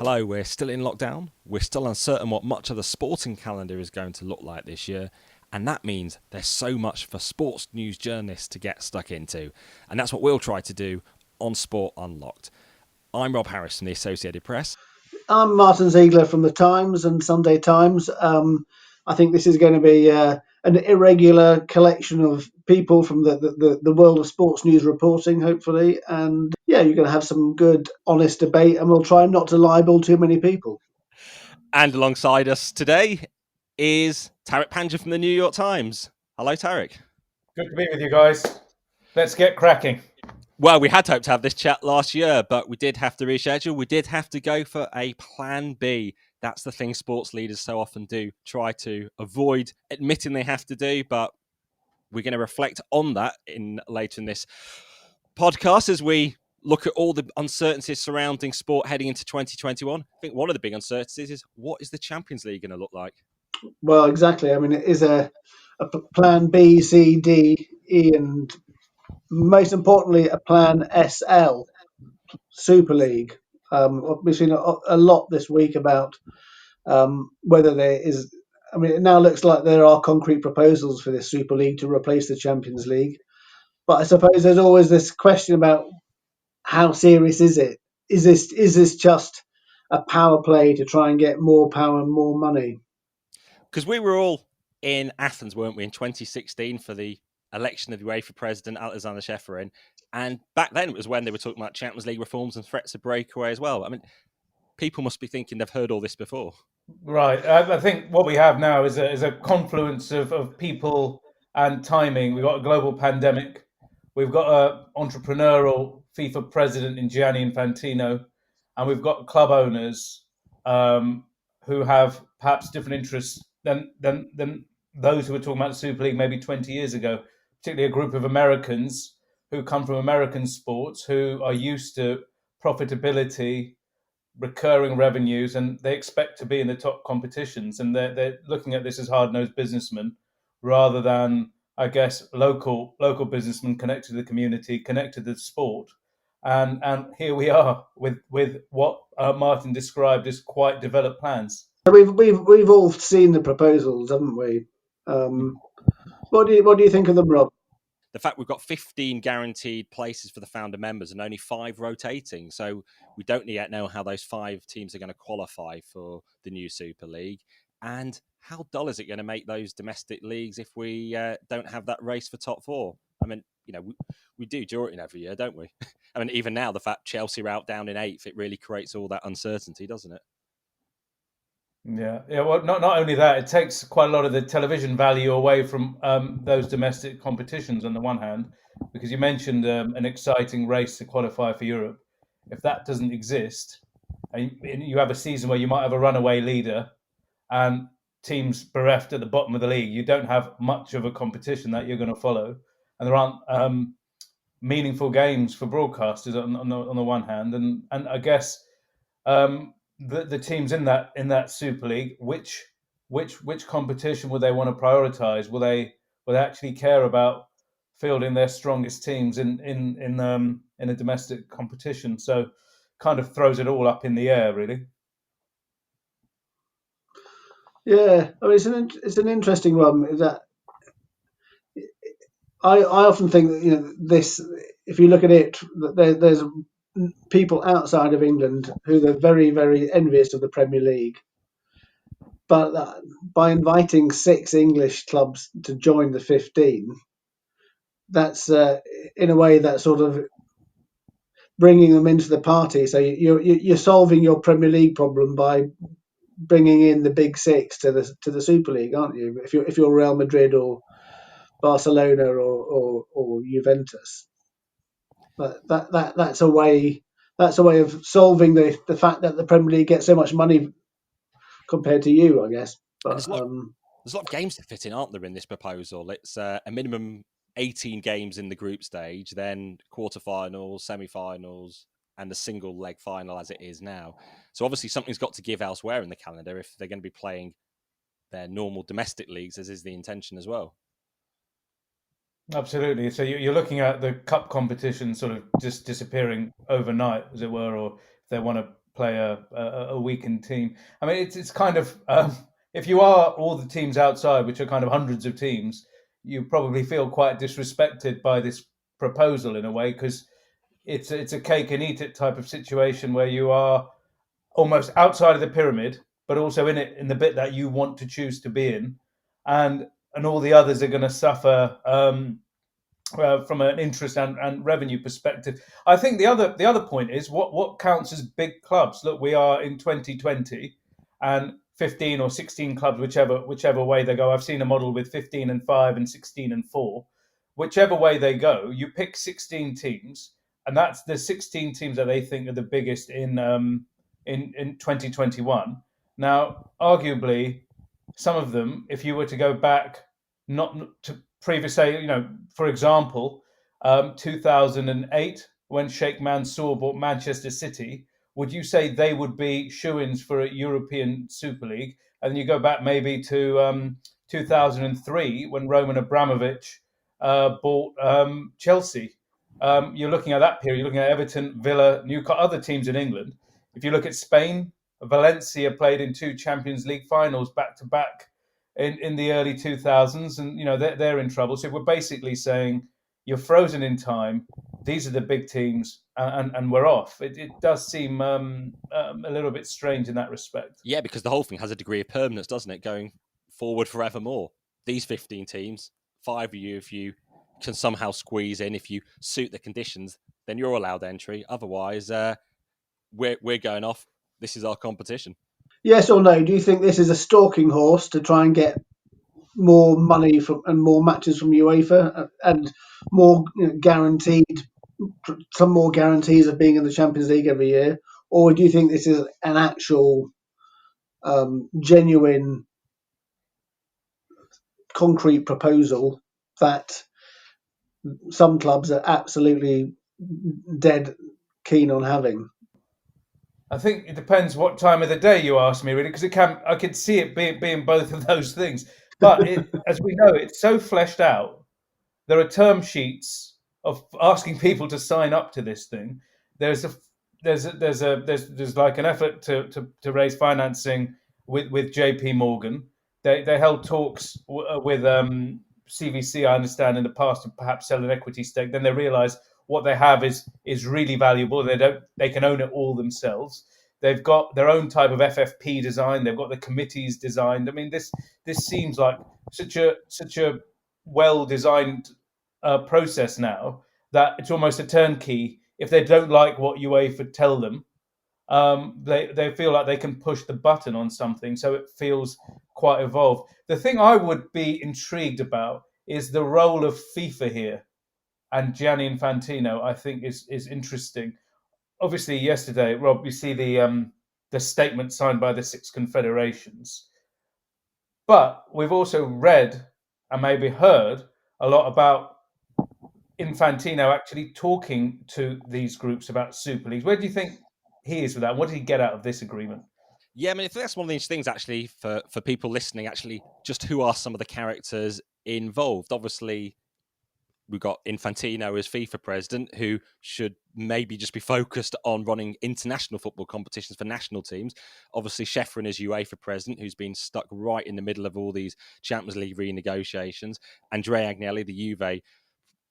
Hello, we're still in lockdown. We're still uncertain what much of the sporting calendar is going to look like this year. And that means there's so much for sports news journalists to get stuck into. And that's what we'll try to do on Sport Unlocked. I'm Rob Harris from the Associated Press. I'm Martyn Ziegler from the Times and Sunday Times. I think this is going to be an irregular collection of people from the world of sports news reporting, hopefully. And yeah, you're going to have some good, honest debate, and we'll try not to libel too many people. And alongside us today is Tariq Panja from the New York Times. Hello, Tariq. Good to be with you guys. Let's get cracking. Well, we had hoped to have this chat last year, but we did have to reschedule. We did have to go for a plan B. That's the thing sports leaders so often do, try to avoid admitting they have to do, but we're going to reflect on that later in this podcast as we look at all the uncertainties surrounding sport heading into 2021. I think one of the big uncertainties is, what is the Champions League going to look like? Well, exactly. I mean, it is a plan B, C, D, E, and most importantly, a plan SL, Super League. We've seen a lot this week about whether there is. I mean, it now looks like there are concrete proposals for this Super League to replace the Champions League. But I suppose there's always this question about how serious is it? Is this just a power play to try and get more power and more money? Because we were all in Athens, weren't we, in 2016 for the election of the UEFA president, Alexander Sheffirin. And back then it was when they were talking about Champions League reforms and threats of breakaway as well. I mean, people must be thinking they've heard all this before. Right. I think what we have now is a confluence of people and timing. We've got a global pandemic. We've got an entrepreneurial FIFA president in Gianni Infantino. And we've got club owners who have perhaps different interests than those who were talking about the Super League maybe 20 years ago, particularly a group of Americans who come from American sports, who are used to profitability, recurring revenues, and they expect to be in the top competitions. And they're looking at this as hard-nosed businessmen rather than, I guess, local businessmen connected to the community, connected to the sport. And here we are with what Martin described as quite developed plans. We've all seen the proposals, haven't we? What do you think of them, Rob? The fact we've got 15 guaranteed places for the founder members and only 5 rotating. So we don't yet know how those 5 teams are going to qualify for the new Super League. And how dull is it going to make those domestic leagues if we don't have that race for top 4? I mean, we do draw it in every year, don't we? I mean, even now, the fact Chelsea are out down in 8th, it really creates all that uncertainty, doesn't it? Yeah. Well, not only that, it takes quite a lot of the television value away from those domestic competitions on the one hand, because you mentioned an exciting race to qualify for Europe. If that doesn't exist, and you have a season where you might have a runaway leader and teams bereft at the bottom of the league, you don't have much of a competition that you're going to follow, and there aren't meaningful games for broadcasters on the one hand, and I guess. The teams in that Super League, which competition will they want to prioritize? Will they actually care about fielding their strongest teams in a domestic competition? So, kind of throws it all up in the air, really. Yeah, I mean it's an interesting one. That I often think that this, if you look at it, there's people outside of England who are very, very envious of the Premier League. But by inviting 6 English clubs to join the 15, that's in a way that's sort of bringing them into the party. So you're solving your Premier League problem by bringing in the big 6 to the Super League, aren't you? If you're Real Madrid or Barcelona or Juventus. But that's a way of solving the fact that the Premier League gets so much money compared to you, I guess. But there's a lot of games to fit in, aren't there, in this proposal? It's a minimum 18 games in the group stage, then quarterfinals, semi-finals, and the single leg final as it is now. So obviously something's got to give elsewhere in the calendar if they're going to be playing their normal domestic leagues, as is the intention as well. Absolutely. So you're looking at the cup competition sort of just disappearing overnight, as it were, or if they want to play a weakened team. I mean, it's kind of if you are all the teams outside, which are kind of hundreds of teams, you probably feel quite disrespected by this proposal in a way, because it's a cake and eat it type of situation where you are almost outside of the pyramid, but also in it in the bit that you want to choose to be in, and all the others are going to suffer from an interest and revenue perspective. I think the other point is what counts as big clubs. Look, we are in 2020, and 15 or 16 clubs, whichever way they go. I've seen a model with 15 and 5 and 16 and 4. Whichever way they go, you pick 16 teams, and that's the 16 teams that they think are the biggest in 2021. Now, arguably, some of them, if you were to go back, not to previous, say, for example, 2008, when Sheikh Mansour bought Manchester City, would you say they would be shoo-ins for a European Super League? And then you go back maybe to 2003, when Roman Abramovich bought Chelsea. You're looking at that period. You're looking at Everton, Villa, Newcastle, other teams in England. If you look at Spain, Valencia played in 2 Champions League finals back to back in the early 2000s, and they're in trouble. So we're basically saying you're frozen in time. These are the big teams, and we're off. It does seem a little bit strange in that respect. Yeah, because the whole thing has a degree of permanence, doesn't it? Going forward forevermore. These 15 teams, 5 of you, if you can somehow squeeze in, if you suit the conditions, then you're allowed entry. Otherwise, we're going off. This is our competition. Yes or no? Do you think this is a stalking horse to try and get more money from and more matches from UEFA and more guaranteed, some more guarantees of being in the Champions League every year, or do you think this is an actual, genuine, concrete proposal that some clubs are absolutely dead keen on having? I think it depends what time of the day you ask me, really, because I could see it being both of those things. But as we know, it's so fleshed out. There are term sheets of asking people to sign up to this thing. There's like an effort to raise financing with JP Morgan. They held talks with CVC, I understand, in the past, to perhaps sell an equity stake. Then they realised what they have is really valuable. They can own it all themselves. They've got their own type of FFP design. They've got the committees designed. I mean, this seems like such a well designed process now that it's almost a turnkey. If they don't like what UEFA tell them, they feel like they can push the button on something. So it feels quite evolved. The thing I would be intrigued about is the role of FIFA here. And Gianni Infantino, I think, is interesting. Obviously, yesterday, Rob, you see the statement signed by the 6 confederations. But we've also read and maybe heard a lot about Infantino actually talking to these groups about Super Leagues. Where do you think he is with that? What did he get out of this agreement? Yeah, I mean, I think that's one of the interesting things, actually, for people listening, actually, just who are some of the characters involved. Obviously, we've got Infantino as FIFA president, who should maybe just be focused on running international football competitions for national teams. Obviously, Shefrin as UEFA president, who's been stuck right in the middle of all these Champions League renegotiations. Andrea Agnelli, the Juve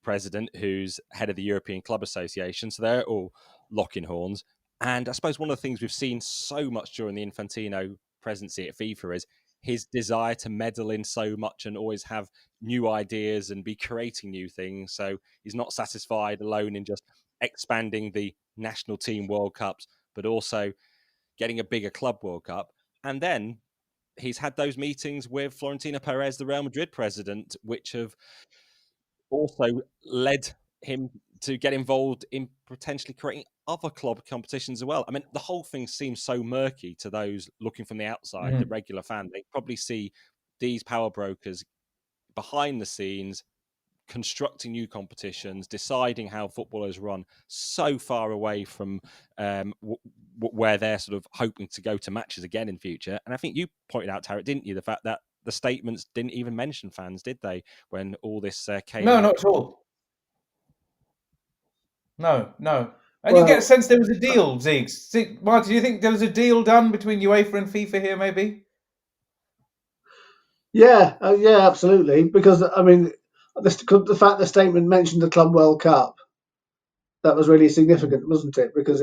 president, who's head of the European Club Association. So they're all locking horns. And I suppose one of the things we've seen so much during the Infantino presidency at FIFA is his desire to meddle in so much and always have new ideas and be creating new things. So he's not satisfied alone in just expanding the national team World Cups, but also getting a bigger club World Cup. And then he's had those meetings with Florentino Perez, the Real Madrid president, which have also led him to get involved in potentially creating other club competitions as well. I mean, the whole thing seems so murky to those looking from the outside, the regular fan. They probably see these power brokers behind the scenes constructing new competitions, deciding how footballers run, so far away from where they're sort of hoping to go to matches again in future. And I think you pointed out, Tariq, didn't you, the fact that the statements didn't even mention fans, did they, when all this came out? No, not at all. No. And you get a sense there was a deal, Ziegs. Martin, do you think there was a deal done between UEFA and FIFA here, maybe? Yeah, absolutely. Because I mean, the fact the statement mentioned the Club World Cup, that was really significant, wasn't it? Because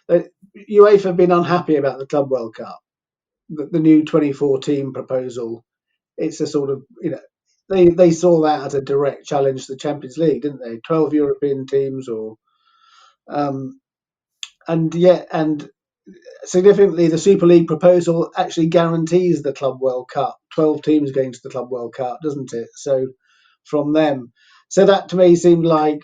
UEFA have been unhappy about the Club World Cup, the new 24 team proposal. It's a sort of, they saw that as a direct challenge to the Champions League, didn't they? 12 European teams, and significantly, the Super League proposal actually guarantees the Club World Cup. 12 teams going to the Club World Cup, doesn't it? So from them. So that to me seemed like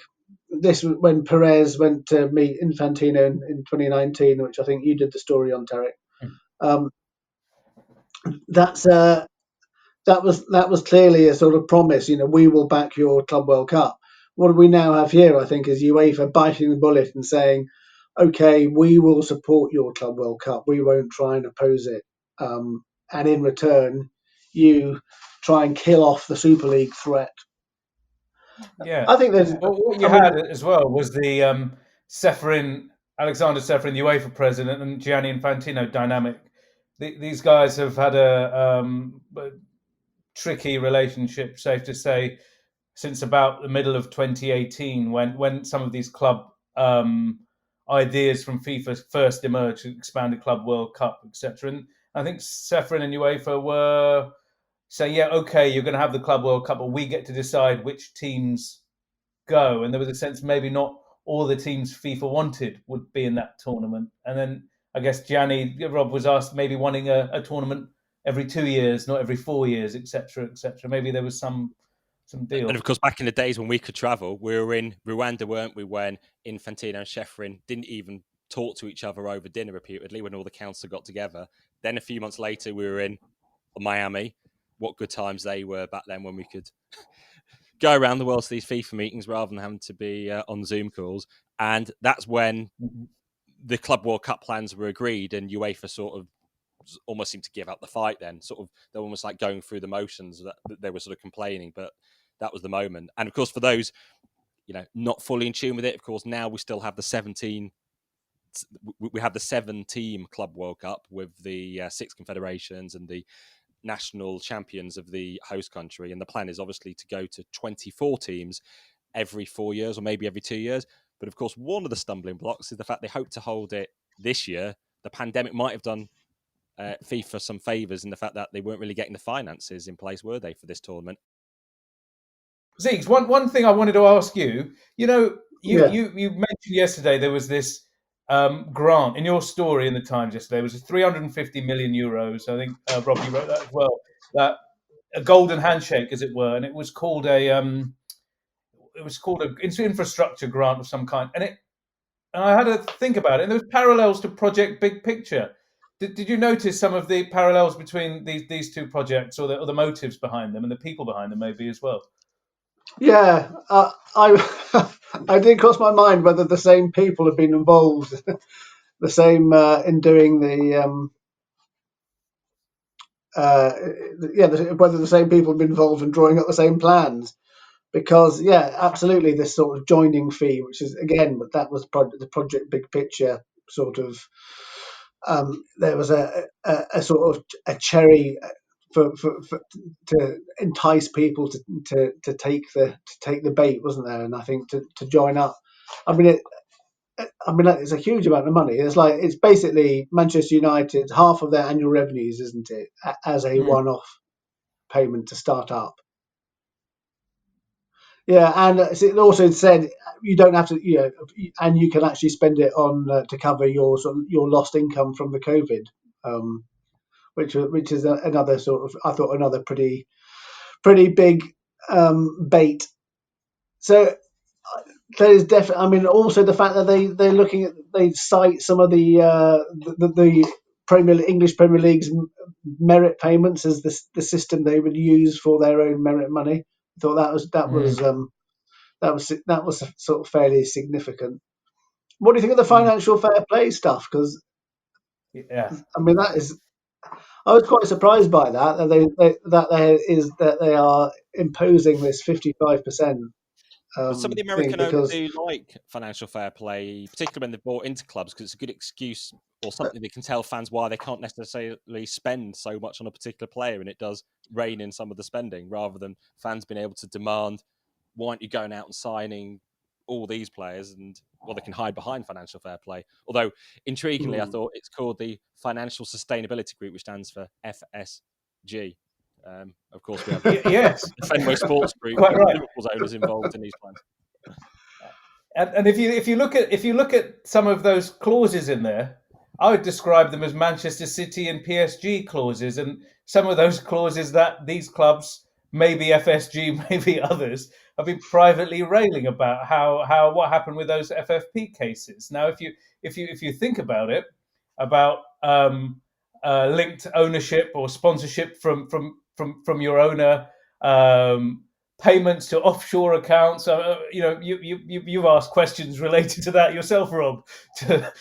this when Perez went to meet Infantino in 2019, which I think you did the story on, Tariq. That was clearly a sort of promise. We will back your Club World Cup. What do we now have here? I think is UEFA biting the bullet and saying, okay, we will support your Club World Cup. We won't try and oppose it. And in return, you try and kill off the Super League threat. Yeah, I think there's. What you had as well was the Alexander Seferin, the UEFA president, and Gianni Infantino dynamic. These guys have had a tricky relationship, safe to say, since about the middle of 2018, when some of these club ideas from FIFA first emerged, expanded Club World Cup, etc. And I think Seferin and UEFA were saying, yeah, okay, you're going to have the Club World Cup, but we get to decide which teams go. And there was a sense maybe not all the teams FIFA wanted would be in that tournament. And then I guess Rob was asked maybe wanting a tournament every 2 years, not every 4 years, etc., etc. Maybe there was some deal. And of course, back in the days when we could travel, we were in Rwanda, weren't we? When Infantino and Seferin didn't even talk to each other over dinner reputedly, when all the council got together. Then a few months later, we were in Miami. What good times they were back then when we could go around the world to these FIFA meetings rather than having to be on Zoom calls. And that's when the Club World Cup plans were agreed, and UEFA sort of almost seemed to give up the fight then. They're almost like going through the motions that they were sort of complaining, but that was the moment. And of course, for those, not fully in tune with it, of course, now we still have the 7-team Club World Cup with the 6 confederations and the national champions of the host country. And the plan is obviously to go to 24 teams every 4 years or maybe every 2 years. But of course, one of the stumbling blocks is the fact they hope to hold it this year. The pandemic might have done FIFA some favours in the fact that they weren't really getting the finances in place, were they, for this tournament? Zeke, one thing I wanted to ask you, you mentioned yesterday there was this grant in your story in the Times yesterday. It was 350 million euros. I think Rob, you wrote that as well. That a golden handshake, as it were, and it was called an infrastructure grant of some kind. And I had to think about it. And there was parallels to Project Big Picture. Did you notice some of the parallels between these two projects, or the motives behind them and the people behind them, maybe as well? Yeah, I did cross my mind whether the same people have been involved, the same in doing whether the same people have been involved in drawing up the same plans. Because absolutely, this sort of joining fee, which is again, that was the Project Big Picture sort of. There was a sort of a cherry to entice people to take the bait, wasn't there? And I think to join up. I mean, it's a huge amount of money. It's basically Manchester United, half of their annual revenues, isn't it, as a one-off payment to start up. Yeah, and it also said you don't have to, and you can actually spend it on to cover your lost income from the COVID, which is another sort of, I thought, another pretty big bait. So there's definitely, I mean, also the fact that they're looking at, they cite some of the English Premier League's merit payments as the system they would use for their own merit money. I thought that was sort of fairly significant. What do you think of the financial fair play stuff? Because I mean, I was quite surprised by that they are imposing this 55% But some of the thing, American owners because do like financial fair play, particularly when they're bought into clubs, because it's a good excuse or something they can tell fans why they can't necessarily spend so much on a particular player, and it does rein in some of the spending, rather than fans being able to demand, why aren't you going out and signing all these players? And well, they can hide behind financial fair play. Although, intriguingly, I thought it's called the Financial Sustainability Group, which stands for FSG. Of course, we have yes, the Fenway Sports Group, quite right. Liverpool's owners involved in these plans. And if you look at some of those clauses in there, I would describe them as Manchester City and PSG clauses, and some of those clauses that these clubs, maybe FSG, maybe others, have been privately railing about how what happened with those FFP cases. Now, if you think about it, about linked ownership or sponsorship from your owner. Payments to offshore accounts. You've asked questions related to that yourself, Rob. To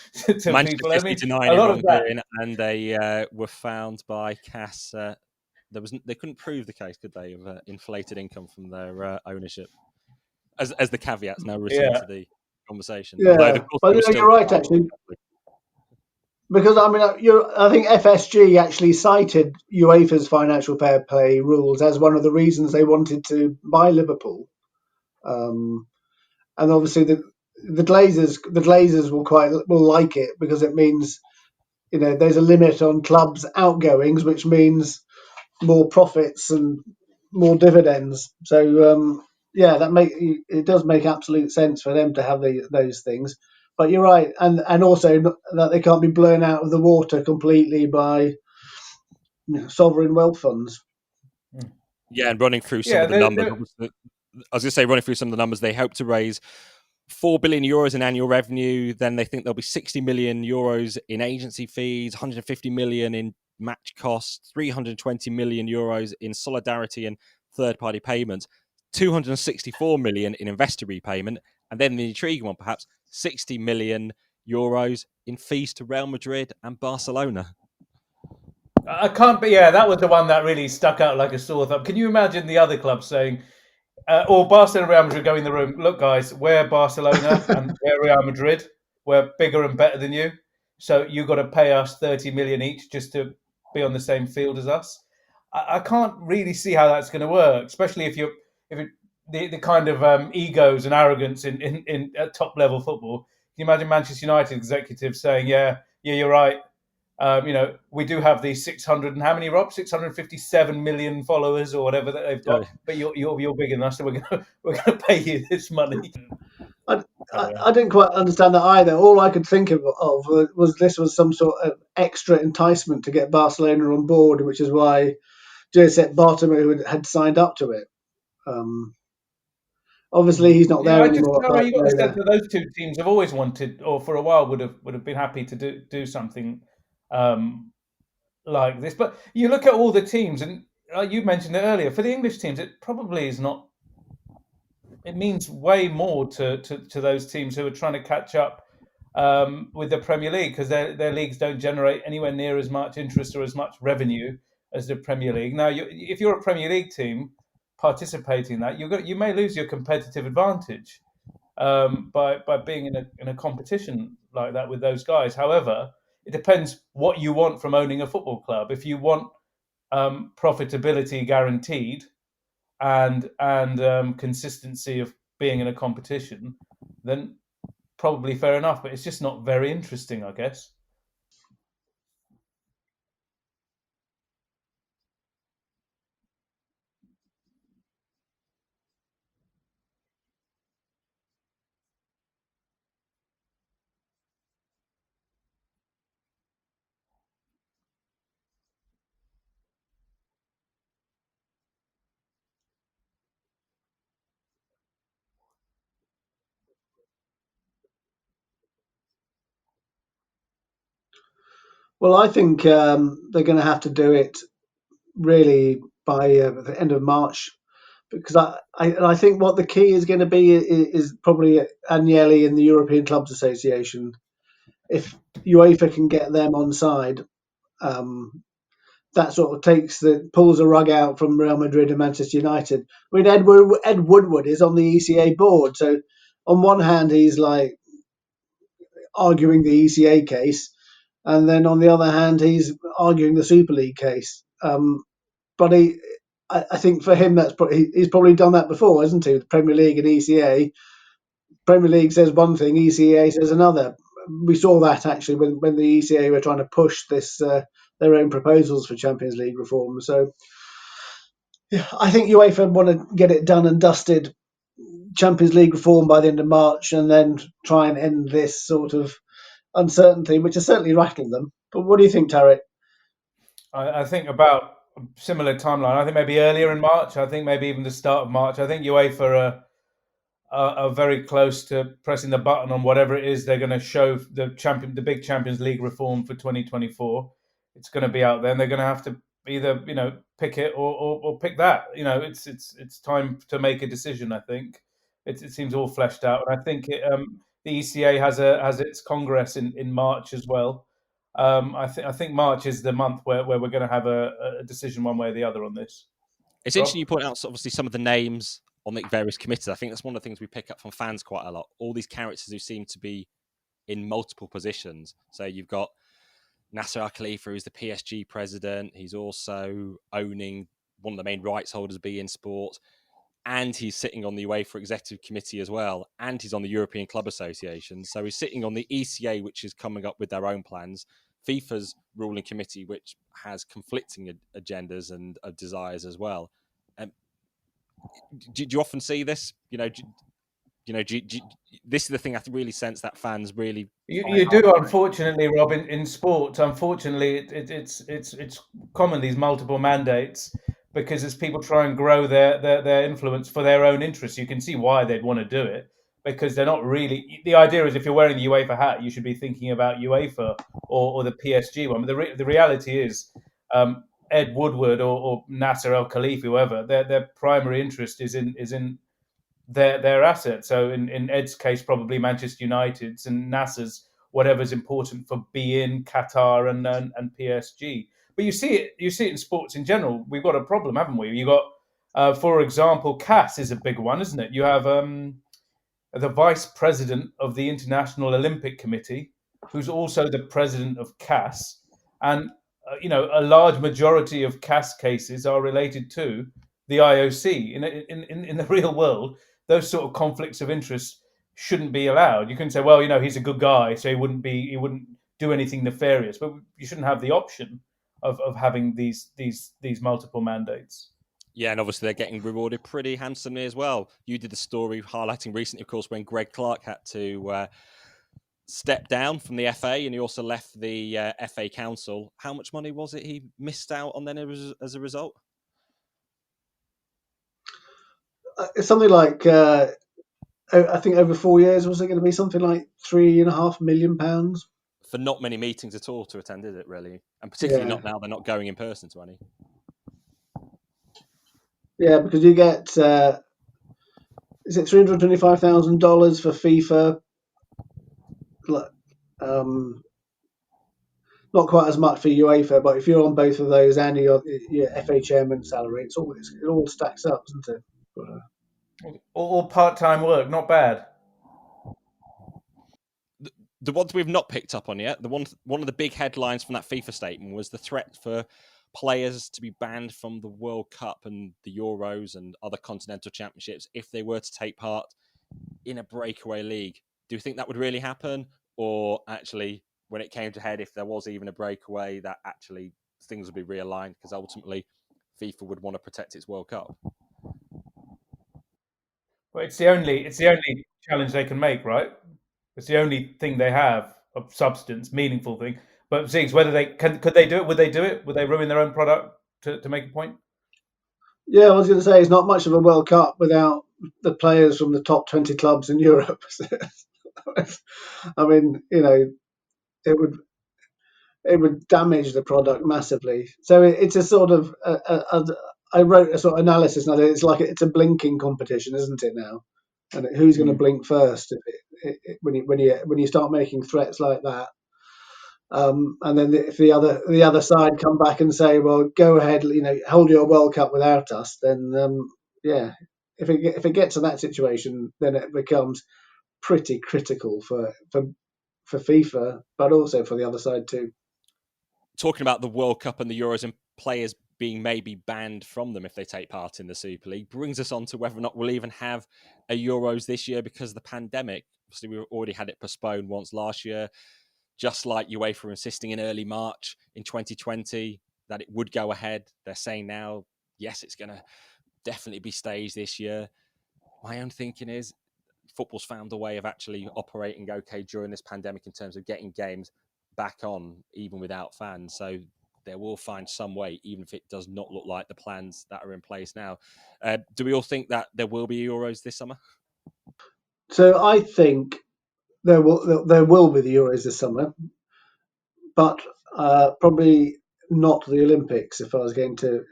Manchester people, City denying a lot of that, wrongdoing, and they were found by CAS. They couldn't prove the case, could they, of inflated income from their ownership, as the caveats now written to the conversation. Yeah, Although, of course, but you're right, actually. Because I think FSG actually cited UEFA's financial fair play rules as one of the reasons they wanted to buy Liverpool, and obviously the Glazers will like it, because it means there's a limit on clubs' outgoings, which means more profits and more dividends. So it does make absolute sense for them to have those things. But you're right, and also that they can't be blown out of the water completely by sovereign wealth funds. Yeah, and running through some of the numbers. I was going to say, running through some of the numbers, they hope to raise €4 billion in annual revenue. Then they think there'll be €60 million in agency fees, 150 million in match costs, 320 million euros in solidarity and third-party payments, 264 million in investor repayment, and then the intriguing one, perhaps 60 million euros in fees to Real Madrid and Barcelona. I can't, but yeah, that was the one that really stuck out like a sore thumb. Can you imagine the other clubs saying, or Barcelona and Real Madrid go in the room, look, guys, we're Barcelona and we're Real Madrid. We're bigger and better than you. So you've got to pay us 30 million each just to be on the same field as us. I can't really see how that's going to work, especially if the kind of egos and arrogance in at top level football. Can you imagine Manchester United executives saying, yeah, you're right. We do have these 600 and how many, Rob? 657 million followers or whatever that they've got. But you're bigger than us, so we're gonna pay you this money. I didn't quite understand that either. All I could think of was this was some sort of extra enticement to get Barcelona on board, which is why Josep Bartomeu had signed up to it. Obviously, he's not there anymore. You got to say that those two teams have always wanted, or for a while would have been happy to do something like this. But you look at all the teams, and you mentioned it earlier. For the English teams, it probably is not. It means way more to those teams who are trying to catch up with the Premier League, because their leagues don't generate anywhere near as much interest or as much revenue as the Premier League. Now, if you're a Premier League team participating in that, you may lose your competitive advantage by being in a competition like that with those guys. However, it depends what you want from owning a football club. If you want profitability guaranteed and consistency of being in a competition, then probably fair enough. But it's just not very interesting, I guess. Well, I think they're going to have to do it really by the end of March, because I think what the key is going to be is probably Agnelli in the European Clubs Association. If UEFA can get them on side, that sort of pulls a rug out from Real Madrid and Manchester United. I mean, Ed Woodward is on the ECA board, so on one hand he's like arguing the ECA case, and then on the other hand he's arguing the Super League case. But I think for him he's probably done that before, hasn't he? The Premier League and ECA. Premier League says one thing, ECA says another. We saw that actually when the ECA were trying to push their own proposals for Champions League reform. So yeah, I think UEFA want to get it done and dusted, Champions League reform by the end of March, and then try and end this sort of uncertainty, which has certainly rattled them. But what do you think, Tariq? I think about a similar timeline. I think maybe earlier in March. I think maybe even the start of March. I think UEFA are very close to pressing the button on whatever it is they're going to show the big Champions League reform for 2024. It's going to be out there, and they're going to have to either pick it or pick that. It's time to make a decision. I think it seems all fleshed out, and I think the ECA has its Congress in March as well. I think March is the month where we're going to have a decision one way or the other on this. It's interesting you point out obviously some of the names on the various committees. I think that's one of the things we pick up from fans quite a lot. All these characters who seem to be in multiple positions. So you've got Nasser Al-Khalifa, who's the PSG president. He's also owning one of the main rights holders, beIN Sports, and he's sitting on the UEFA Executive Committee as well, and he's on the European Club Association. So he's sitting on the ECA, which is coming up with their own plans, FIFA's ruling committee, which has conflicting agendas and desires as well. Do you often see this? This is the thing I really sense that fans really. You do, unfortunately, Rob. In sport, unfortunately, it's common, these multiple mandates, because as people try and grow their influence for their own interests, you can see why they'd want to do it, because they're not really. The idea is if you're wearing the UEFA hat, you should be thinking about UEFA or the PSG one. But the reality is, Ed Woodward or Nasser Al-Khalifa, whoever, their primary interest is in their assets. So in Ed's case, probably Manchester United's, and Nasser's whatever's important for beIN, Qatar, and PSG. But you see it in sports in general. We've got a problem, haven't we? You got, for example, CAS is a big one, isn't it? You have the vice president of the International Olympic Committee, who's also the president of CAS, and a large majority of CAS cases are related to the IOC. In the real world, those sort of conflicts of interest shouldn't be allowed. You can say, well, he's a good guy, so he wouldn't do anything nefarious, but you shouldn't have the option of having these multiple mandates. Yeah, and obviously they're getting rewarded pretty handsomely as well. You did the story highlighting recently, of course, when Greg Clark had to step down from the FA, and he also left the FA Council. How much money was it he missed out on then as a result? It's something like, I think over 4 years, was it going to be something like £3.5 million? For not many meetings at all to attend, is it really? And particularly not now they're not going in person to any. Yeah, because you get, is it $325,000 for FIFA? Not quite as much for UEFA, but if you're on both of those and your FA chairman salary, it all stacks up, doesn't it? But, all part-time work, not bad. The ones we've not picked up on yet, one of the big headlines from that FIFA statement was the threat for players to be banned from the World Cup and the Euros and other continental championships if they were to take part in a breakaway league. Do you think that would really happen? Or actually, when it came to head, if there was even a breakaway, that actually things would be realigned, because ultimately FIFA would want to protect its World Cup? Well, it's the only challenge they can make, right? It's the only thing they have of substance, meaningful thing. But Ziggs, whether could they do it? Would they do it? Would they ruin their own product to make a point? Yeah, I was going to say, it's not much of a World Cup without the players from the top 20 clubs in Europe. I mean, it would damage the product massively. So it's a sort of I wrote a sort of analysis now. It's a blinking competition, isn't it now? And who's going to blink first when you start making threats like that? And then if the other side come back and say, well, go ahead, hold your World Cup without us, then yeah, if it gets to that situation, then it becomes pretty critical for FIFA, but also for the other side too. Talking about the World Cup and the Euros and players being maybe banned from them if they take part in the Super League brings us on to whether or not we'll even have a Euros this year because of the pandemic. Obviously, we already had it postponed once last year, just like UEFA insisting in early March in 2020 that it would go ahead. They're saying now, yes, it's going to definitely be staged this year. My own thinking is football's found a way of actually operating okay during this pandemic in terms of getting games back on, even without fans. So they will find some way, even if it does not look like the plans that are in place now. Do we all think that there will be Euros this summer? So I think there will be the Euros this summer, but probably not the Olympics. If I was going to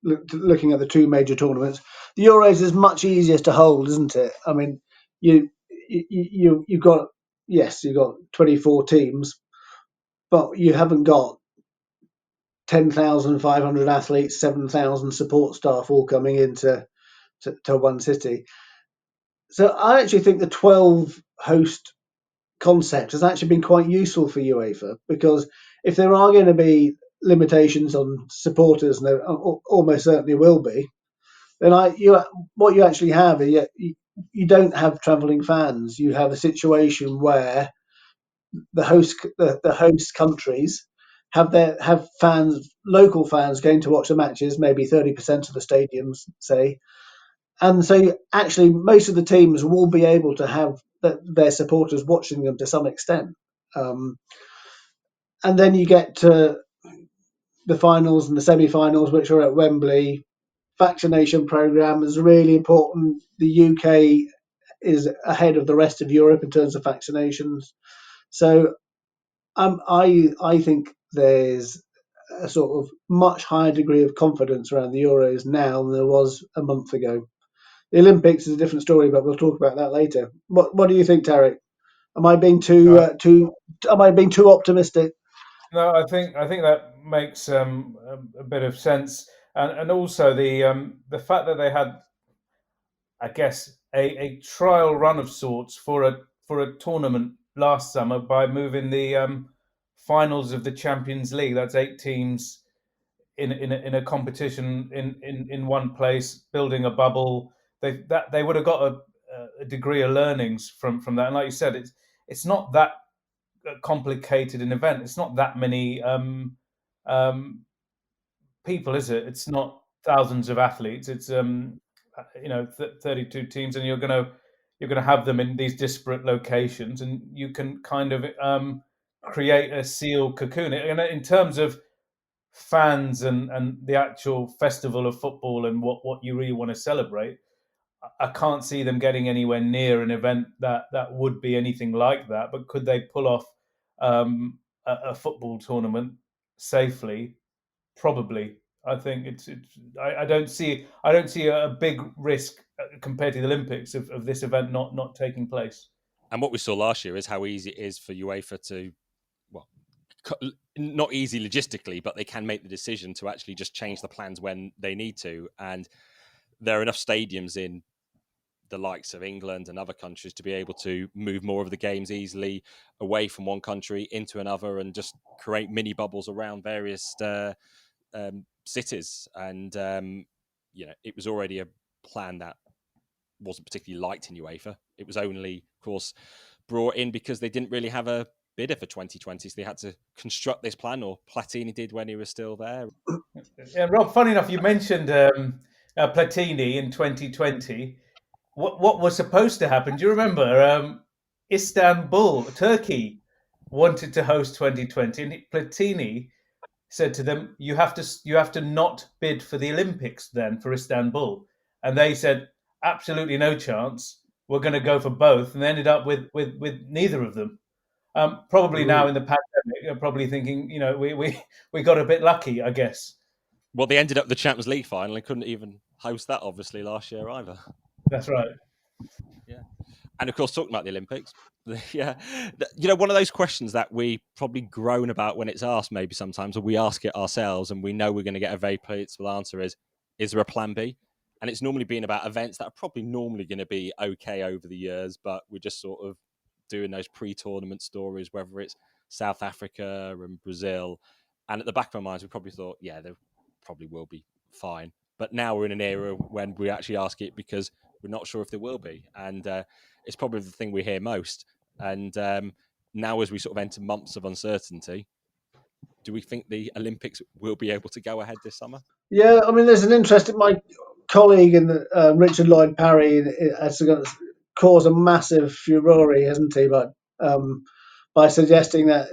looking at the two major tournaments, the Euros is much easier to hold, isn't it? I mean, you've got 24 teams, but you haven't got 10,500 athletes, 7,000 support staff all coming into to one city. So I actually think the 12 host concept has actually been quite useful for UEFA, because if there are going to be limitations on supporters, and there almost certainly will be, then what you actually have is you don't have travelling fans. You have a situation where the host countries have fans, local fans, going to watch the matches, maybe 30% of the stadiums, say, and so actually most of the teams will be able to have their supporters watching them to some extent. And then you get to the finals and the semi-finals, which are at Wembley. Vaccination program is really important. The UK is ahead of the rest of Europe in terms of vaccinations. So I think there's a sort of much higher degree of confidence around the Euros now than there was a month ago. The Olympics is a different story, but we'll talk about that later. What do you think, Tariq? Am I being too optimistic? No, I think that makes a bit of sense, and also the fact that they had, I guess, a trial run of sorts for a tournament last summer by moving the finals of the Champions League. That's 8 teams in a competition in one place, building a bubble. They would have got a degree of learnings from that. And like you said, it's not that complicated an event. It's not that many um, people, is it? It's not thousands of athletes. It's 32 teams, and you're gonna have them in these disparate locations, and you can kind of create a sealed cocoon. And in terms of fans and the actual festival of football and what you really want to celebrate, I can't see them getting anywhere near an event that would be anything like that. But could they pull off a football tournament safely? Probably. I think it's. I don't see a big risk compared to the Olympics of this event not taking place. And what we saw last year is how easy it is for UEFA to, well, not easy logistically, but they can make the decision to actually just change the plans when they need to. And there are enough stadiums in the likes of England and other countries to be able to move more of the games easily away from one country into another and just create mini bubbles around various cities. And, it was already a plan that wasn't particularly liked in UEFA. It was only, of course, brought in because they didn't really have a bidder for 2020, so they had to construct this plan, or Platini did when he was still there. Yeah, Rob, funny enough, you mentioned Platini in 2020. What was supposed to happen? Do you remember? Istanbul, Turkey, wanted to host 2020, and Platini said to them, "You have to not bid for the Olympics then for Istanbul," and they said, "Absolutely no chance. We're going to go for both," and they ended up with neither of them. Probably now in the pandemic, they're probably thinking, we got a bit lucky, I guess. Well, they ended up the Champions League final and couldn't even host that, obviously, last year either. That's right. Yeah. And of course, talking about the Olympics, one of those questions that we probably groan about when it's asked, maybe sometimes, or we ask it ourselves, and we know we're going to get a very predictable answer: is there a plan B? And it's normally been about events that are probably normally going to be okay over the years, but we're just sort of doing those pre-tournament stories, whether it's South Africa and Brazil. And at the back of our minds, we probably thought, yeah, there probably will be fine. But now we're in an era when we actually ask it because we're not sure if there will be. And it's probably the thing we hear most. And now as we sort of enter months of uncertainty, do we think the Olympics will be able to go ahead this summer? Yeah, I mean, there's an interesting. My colleague in Richard Lloyd Parry has caused a massive furore, hasn't he? By suggesting that,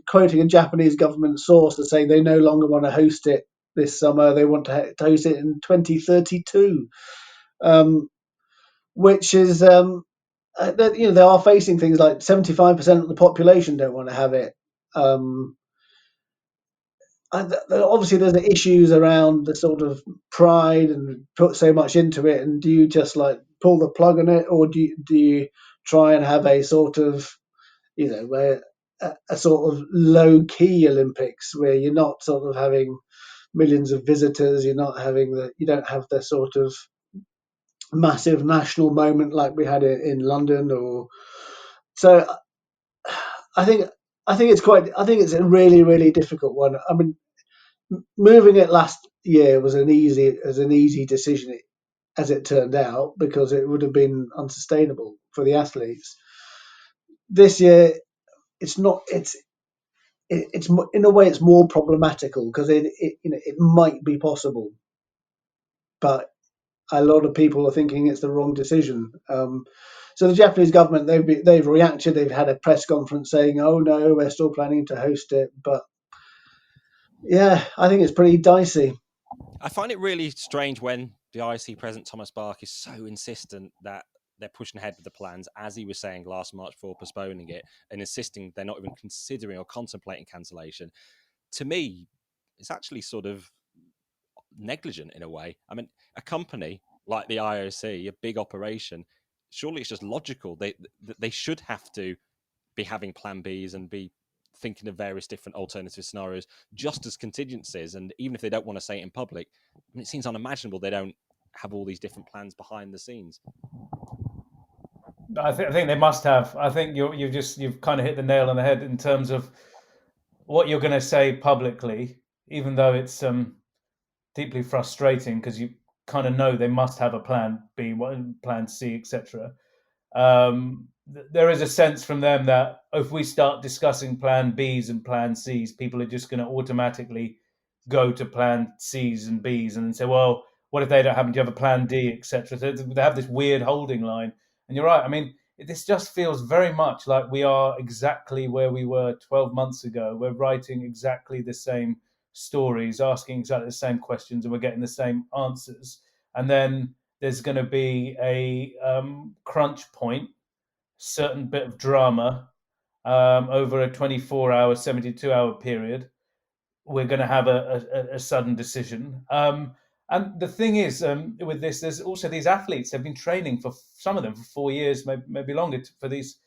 quoting a Japanese government source, to say they no longer want to host it this summer. They want to host it in 2032, which is they are facing things like 75% of the population don't want to have it. Obviously, there's the issues around the sort of pride and put so much into it. And do you just like pull the plug on it, or do you try and have a sort of, where a sort of low key Olympics where you're not sort of having millions of visitors, you don't have the sort of massive national moment like we had in London, or so. I think it's a really, really difficult one. I mean, moving it last year was an easy decision, as it turned out, because it would have been unsustainable for the athletes. This year, it's not. It's in a way it's more problematical because it might be possible, but a lot of people are thinking it's the wrong decision. So the Japanese government, they've reacted. They've had a press conference saying, "Oh no, we're still planning to host it." But yeah, I think it's pretty dicey. I find it really strange when the IOC president Thomas Bach is so insistent that they're pushing ahead with the plans, as he was saying last March for postponing it, and insisting they're not even considering or contemplating cancellation. To me, it's actually sort of negligent in a way. I mean, a company like the IOC, a big operation, surely it's just logical. They should have to be having plan Bs and be thinking of various different alternative scenarios just as contingencies. And even if they don't want to say it in public, I mean, it seems unimaginable they don't have all these different plans behind the scenes. I think they must have. I think you've kind of hit the nail on the head in terms of what you're going to say publicly, even though it's deeply frustrating because you kind of know they must have a plan B, plan C, etc. There is a sense from them that if we start discussing plan Bs and plan Cs, people are just going to automatically go to plan Cs and Bs and say, well, what if they don't happen to have a plan D, etc. So they have this weird holding line. And you're right. I mean, this just feels very much like we are exactly where we were 12 months ago. We're writing exactly the same stories, asking exactly the same questions, and we're getting the same answers. And then there's going to be a crunch point, certain bit of drama over a 24-hour, 72-hour period. We're going to have a sudden decision. And the thing is, with this, there's also these athletes have been training for some of them for 4 years, maybe longer, for these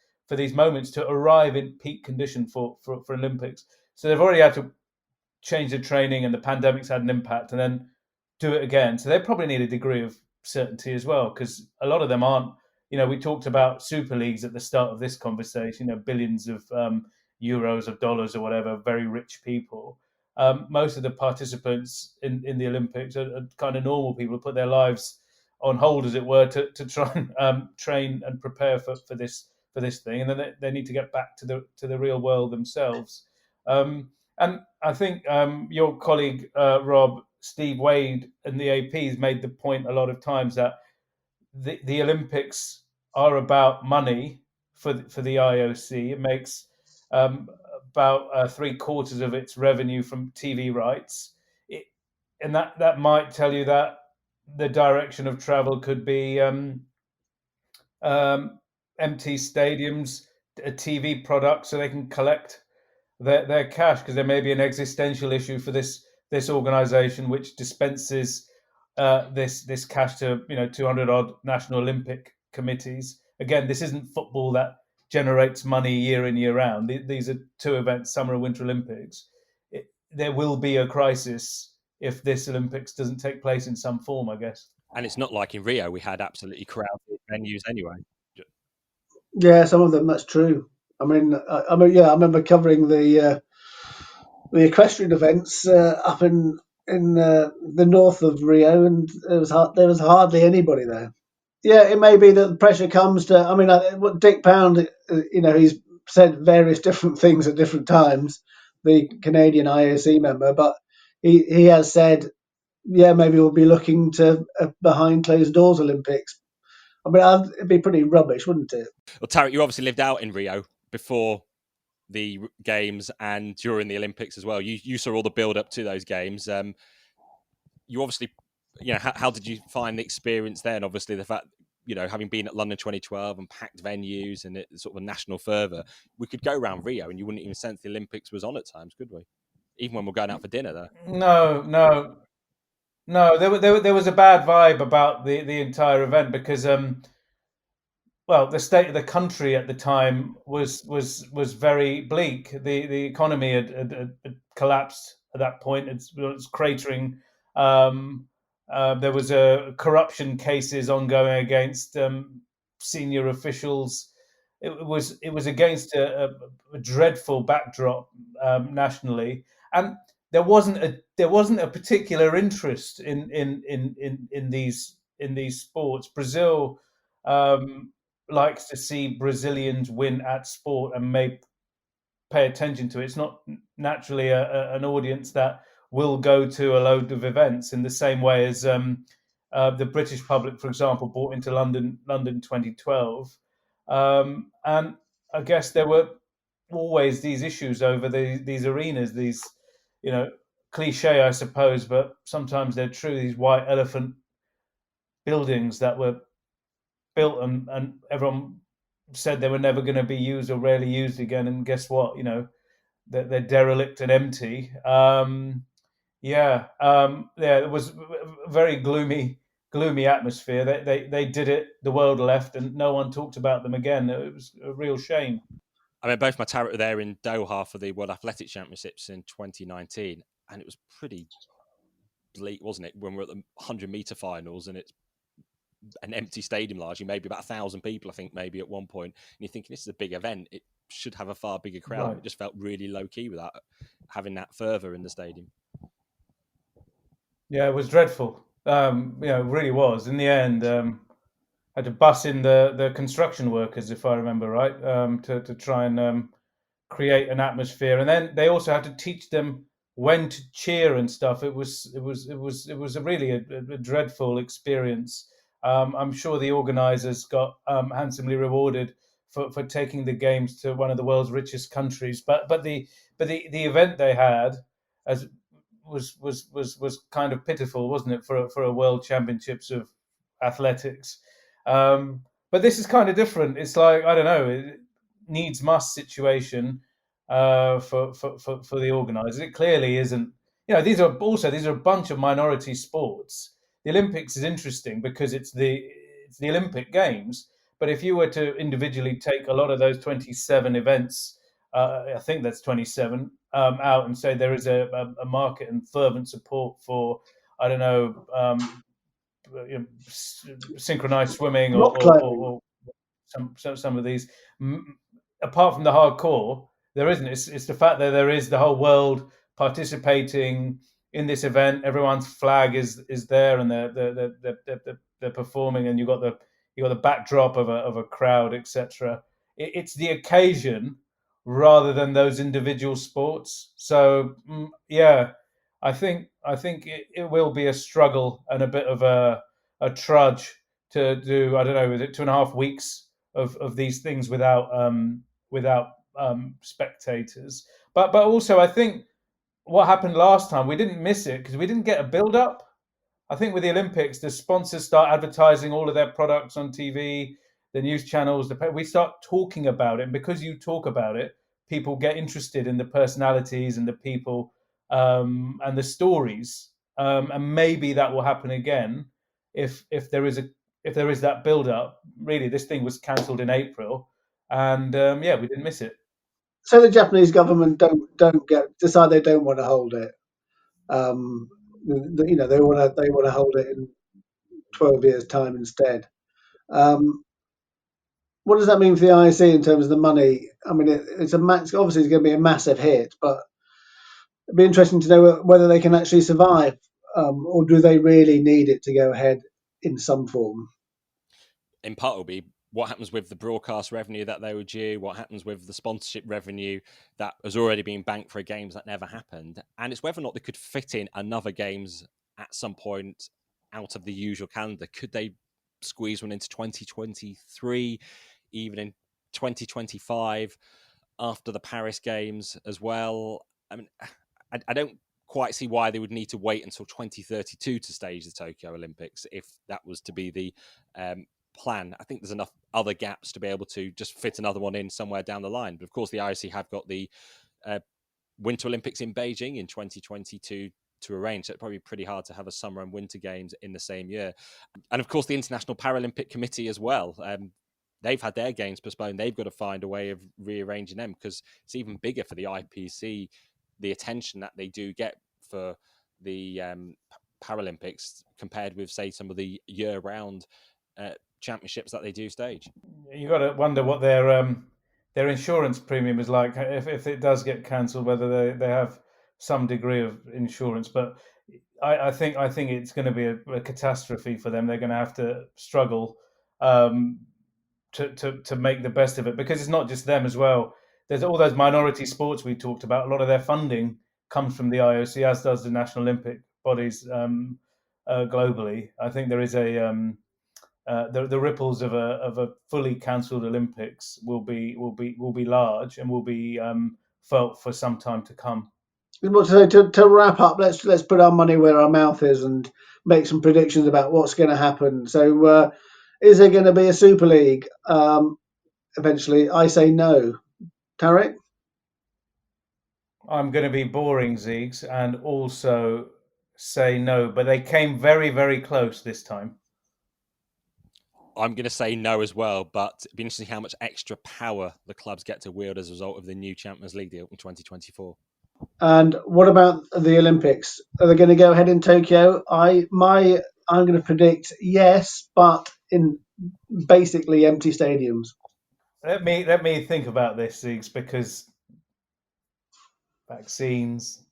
moments to arrive in peak condition for Olympics. So they've already had to change the training, and the pandemic's had an impact, and then do it again. So they probably need a degree of certainty as well, because a lot of them aren't. We talked about super leagues at the start of this conversation. Billions of euros, of dollars, or whatever, very rich people. Most of the participants in the Olympics are kind of normal people who put their lives on hold, as it were, to try and train and prepare for this thing, and then they need to get back to the real world themselves. And I think your colleague Rob, Steve Wade, and the AP has made the point a lot of times that the Olympics are about money for the IOC. It makes about 3/4 of its revenue from TV rights, and that might tell you that the direction of travel could be empty stadiums, a TV product, so they can collect their cash, because there may be an existential issue for this organization which dispenses this cash to 200 odd national Olympic committees. again, this isn't football that generates money year in, year out. These are two events, Summer and Winter Olympics. There will be a crisis if this Olympics doesn't take place in some form, I guess. And it's not like in Rio, we had absolutely crowded venues anyway. Yeah, some of them, that's true. I mean, I remember covering the equestrian events up in the north of Rio, and there was hardly anybody there. Yeah, it may be that the pressure comes to. I mean, what Dick Pound, he's said various different things at different times. The Canadian IOC member, but he has said, yeah, maybe we'll be looking to behind closed doors Olympics. I mean, it'd be pretty rubbish, wouldn't it? Well, Tariq, you obviously lived out in Rio before the games and during the Olympics as well. You saw all the build up to those games. You obviously, how did you find the experience then? Obviously, the fact, having been at London 2012 and packed venues and it sort of a national fervour, we could go around Rio and you wouldn't even sense the Olympics was on at times, could we? Even when we're going out for dinner there. No. There was a bad vibe about the entire event because the state of the country at the time was very bleak. The economy had collapsed at that point. It was cratering. There was corruption cases ongoing against senior officials. It was against a dreadful backdrop nationally, and there wasn't a particular interest in these sports. Brazil likes to see Brazilians win at sport and may pay attention to it. It's not naturally an audience that will go to a load of events in the same way as the British public, for example, bought into London 2012. And I guess there were always these issues over these arenas, these, cliche, I suppose, but sometimes they're true, these white elephant buildings that were built and everyone said they were never going to be used or rarely used again. And guess what? They're derelict and empty. It was a very gloomy atmosphere. They did it. The world left, and no one talked about them again. It was a real shame. I mean, both my Tariq were there in Doha for the World Athletics Championships in 2019, and it was pretty bleak, wasn't it? When we're at the 100-meter finals, and it's an empty stadium largely, maybe about 1,000 people, I think, maybe at one point. And you're thinking, this is a big event. It should have a far bigger crowd. Right. It just felt really low-key without having that fervour in the stadium. Yeah, it was dreadful. It really was. In the end, I had to bus in the construction workers, if I remember right, to try and create an atmosphere. And then they also had to teach them when to cheer and stuff. It was really a dreadful experience. I'm sure the organisers got handsomely rewarded for taking the games to one of the world's richest countries. But the event they had was kind of pitiful, wasn't it, for a World Championships of athletics? But this is kind of different. It's like, I don't know, needs must situation for the organisers. It clearly isn't. These are a bunch of minority sports. The Olympics is interesting because it's the Olympic Games. But if you were to individually take a lot of those 27 events, I think that's 27, out and say there is a market and fervent support for, I don't know, synchronized swimming or some of these. Apart from the hardcore, there isn't. It's the fact that there is the whole world participating in this event. Everyone's flag is there, and they're performing, and you got the backdrop of a crowd, etc. It's the occasion rather than those individual sports. So I think it will be a struggle and a bit of a trudge to do. I don't know, is it 2.5 weeks of these things without spectators? But also, I think what happened last time, we didn't miss it because we didn't get a build up. I think with the Olympics, the sponsors start advertising all of their products on TV, the news channels. We start talking about it, and because you talk about it, people get interested in the personalities and the people and the stories. And maybe that will happen again if there is if there is that build-up, really this thing was cancelled in April, and we didn't miss it. So the Japanese government don't decide they don't want to hold it. They want to hold it in 12 years' time instead. What does that mean for the IOC in terms of the money? I mean, it's obviously it's going to be a massive hit, but it'd be interesting to know whether they can actually survive, or do they really need it to go ahead in some form? In part, will be what happens with the broadcast revenue that they were due, what happens with the sponsorship revenue that has already been banked for games that never happened, and it's whether or not they could fit in another games at some point out of the usual calendar. Could they squeeze one into 2023, even in 2025 after the Paris games as well? I mean, I don't quite see why they would need to wait until 2032 to stage the Tokyo Olympics if that was to be the plan. I think there's enough other gaps to be able to just fit another one in somewhere down the line. But of course, the IOC have got the Winter Olympics in Beijing in 2022 to arrange. So it'd probably be pretty hard to have a summer and winter games in the same year. And of course, the International Paralympic Committee as well. They've had their games postponed. They've got to find a way of rearranging them because it's even bigger for the IPC, the attention that they do get for the Paralympics compared with, say, some of the year-round championships that they do stage. You got to wonder what their insurance premium is like if it does get cancelled, whether they have some degree of insurance. But I think it's going to be a catastrophe for them. They're going to have to struggle to make the best of it, because it's not just them as well. There's all those minority sports we talked about. A lot of their funding comes from the IOC, as does the national Olympic bodies globally. I think there is the ripples of a fully cancelled Olympics will be large and will be felt for some time to come. To wrap up, let's put our money where our mouth is and make some predictions about what's going to happen. So, is there going to be a Super League eventually? I say no. Tariq? I'm going to be boring, Ziegs, and also say no, but they came very, very close this time. I'm going to say no as well, but it'd be interesting how much extra power the clubs get to wield as a result of the new Champions League deal in 2024. And what about the Olympics? Are they going to go ahead in Tokyo? I'm going to predict yes, but in basically empty stadiums. Let me think about this, Ziegs, because vaccines.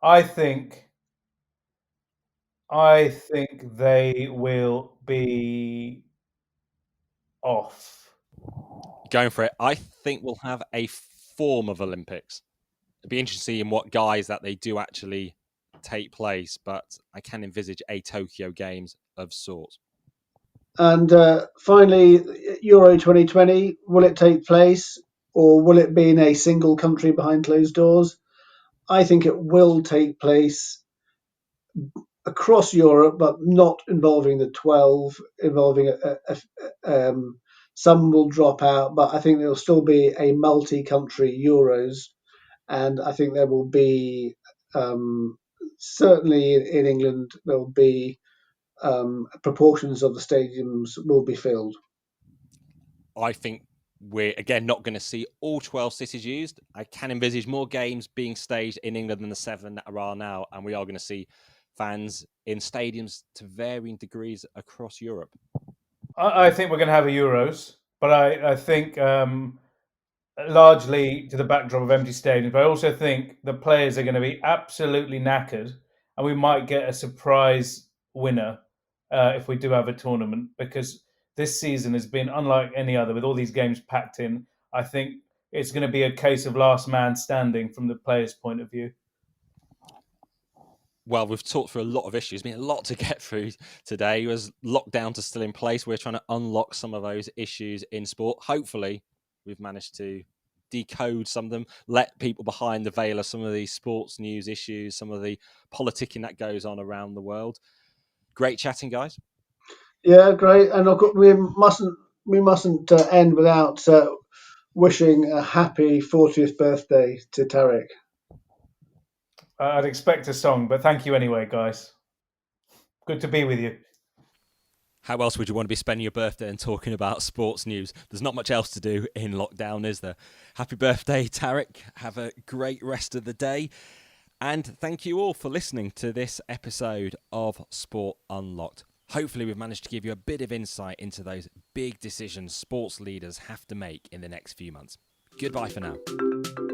I think they will be off. Going for it. I think we'll have a form of Olympics. It'd be interesting to see in what guise that they do actually take place, but I can envisage a Tokyo Games of sorts. And finally, Euro 2020, will it take place or will it be in a single country behind closed doors? I think it will take place across Europe, but not involving the 12, involving some will drop out, but I think there'll still be a multi-country Euros, and I think there will be, certainly in England, there'll be proportions of the stadiums will be filled. I think we're, again, not going to see all 12 cities used. I can envisage more games being staged in England than the 7 that are now, and we are going to see fans in stadiums to varying degrees across Europe. I think we're going to have a Euros, but I think largely to the backdrop of empty stadiums. But I also think the players are going to be absolutely knackered, and we might get a surprise winner if we do have a tournament, because this season has been unlike any other with all these games packed in. I think it's going to be a case of last man standing from the players' point of view. Well, we've talked through a lot of issues. There's been a lot to get through today. As lockdowns are still in place, we're trying to unlock some of those issues in sport. Hopefully, we've managed to decode some of them, let people behind the veil of some of these sports news issues, some of the politicking that goes on around the world. Great chatting, guys. Yeah, great. And we mustn't end without wishing a happy 40th birthday to Tariq. I'd expect a song, but thank you anyway, guys. Good to be with you. How else would you want to be spending your birthday and talking about sports news? There's not much else to do in lockdown, is there? Happy birthday, Tariq. Have a great rest of the day. And thank you all for listening to this episode of Sport Unlocked. Hopefully we've managed to give you a bit of insight into those big decisions sports leaders have to make in the next few months. Goodbye for now.